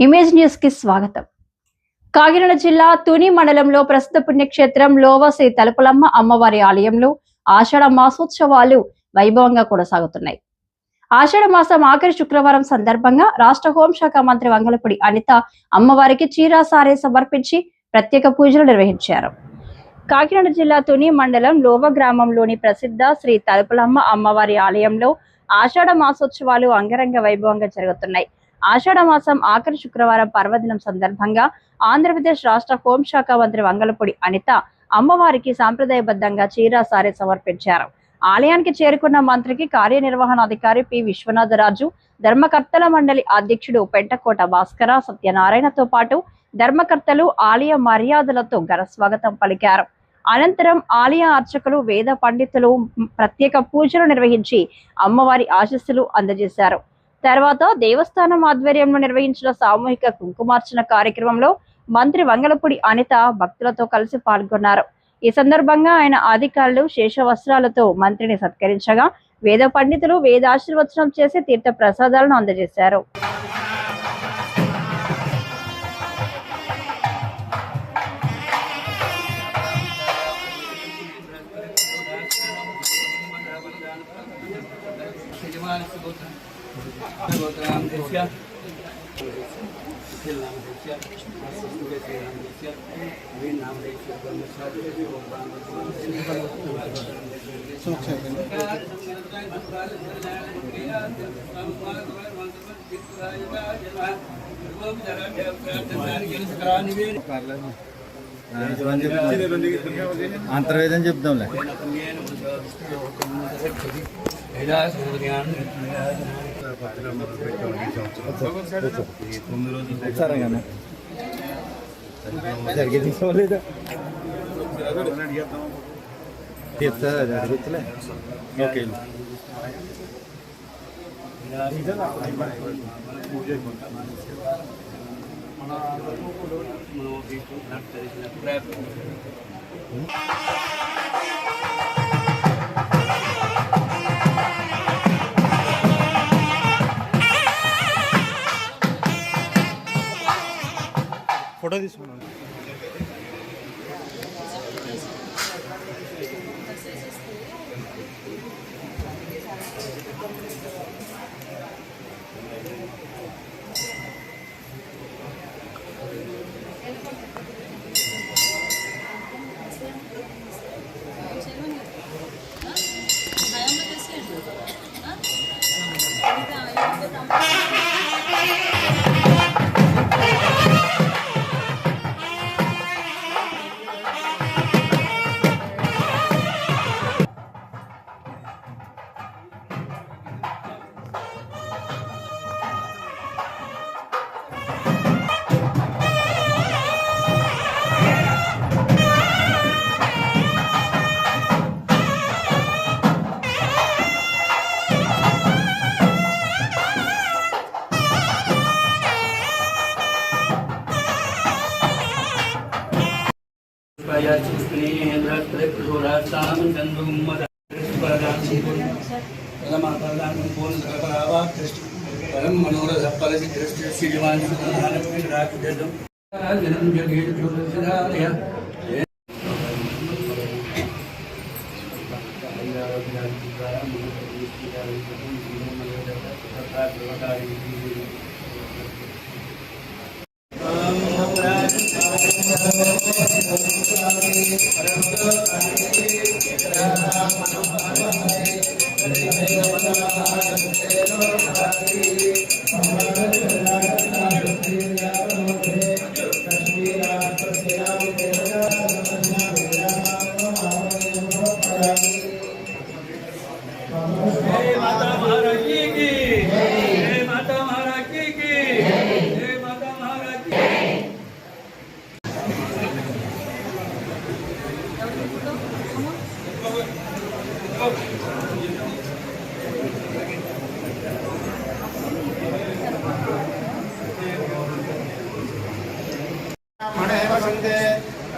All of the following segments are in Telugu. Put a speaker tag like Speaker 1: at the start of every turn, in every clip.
Speaker 1: ఇమేజ్ న్యూస్ కి స్వాగతం. కాకినాడ జిల్లా తుని మండలంలో ప్రసిద్ధ పుణ్యక్షేత్రం లోవ శ్రీ తలుపులమ్మ అమ్మవారి ఆలయంలో ఆషాఢ మాసోత్సవాలు వైభవంగా కొనసాగుతున్నాయి. ఆషాఢ మాసం ఆఖరి శుక్రవారం సందర్భంగా రాష్ట్ర హోంశాఖ మంత్రి వంగలపూడి అనిత అమ్మవారికి చీరాసారే సమర్పించి ప్రత్యేక పూజలు నిర్వహించారు. కాకినాడ జిల్లా తుని మండలం లోవ గ్రామంలోని ప్రసిద్ధ శ్రీ తలుపులమ్మ అమ్మవారి ఆలయంలో ఆషాఢ మాసోత్సవాలు అంగరంగ వైభవంగా జరుగుతున్నాయి. ఆషాఢ మాసం ఆఖరి శుక్రవారం పర్వదినం సందర్భంగా ఆంధ్రప్రదేశ్ రాష్ట్ర హోంశాఖ మంత్రి వంగలపూడి అనిత అమ్మవారికి సాంప్రదాయబద్ధంగా చీరాసారే సమర్పించారు. ఆలయానికి చేరుకున్న మంత్రికి కార్యనిర్వహణాధికారి పి విశ్వనాథరాజు, ధర్మకర్తల మండలి అధ్యక్షుడు పెంటకోట భాస్కర సత్యనారాయణతో పాటు ధర్మకర్తలు ఆలయ మర్యాదలతో ఘన స్వాగతం పలికారు. అనంతరం ఆలయ అర్చకులు, వేద పండితులు ప్రత్యేక పూజలు నిర్వహించి అమ్మవారి ఆశీస్సులు అందజేశారు. తర్వాత దేవస్థానం ఆధ్వర్యంలో నిర్వహించిన సామూహిక కుంకుమార్చన కార్యక్రమంలో మంత్రి వంగలపూడి అనిత భక్తులతో కలిసి పాల్గొన్నారు. ఈ సందర్భంగా ఆయన అధికారులు శేషవస్త్రాలతో మంత్రిని సత్కరించగా వేద పండితులు వేదాశీర్వచనం చేసి తీర్థ ప్రసాదాలను అందజేశారు.
Speaker 2: అంతర్వేదం చెప్దాంలే. సరేగానే జరిగే తీసుకోలేదా చెప్తా జరుగుతులే. ఓకే ఫోటో తీసుకున్నాను.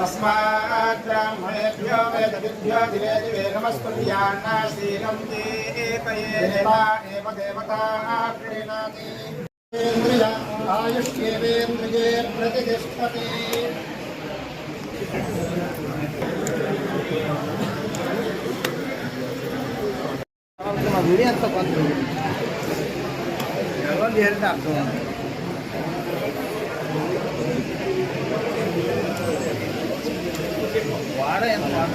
Speaker 3: तस्मात् ब्राह्मणेभ्यो वेदविभ्यो दिवे दिवे नमस्कुर्यान्न श्रीरं देवये देवा एव देवता प्रीणाति। आयुष्येवेन्द्रिये प्रतिष्ठति वीडियो अंत बंद अर्थम వాడ ఎంత మాట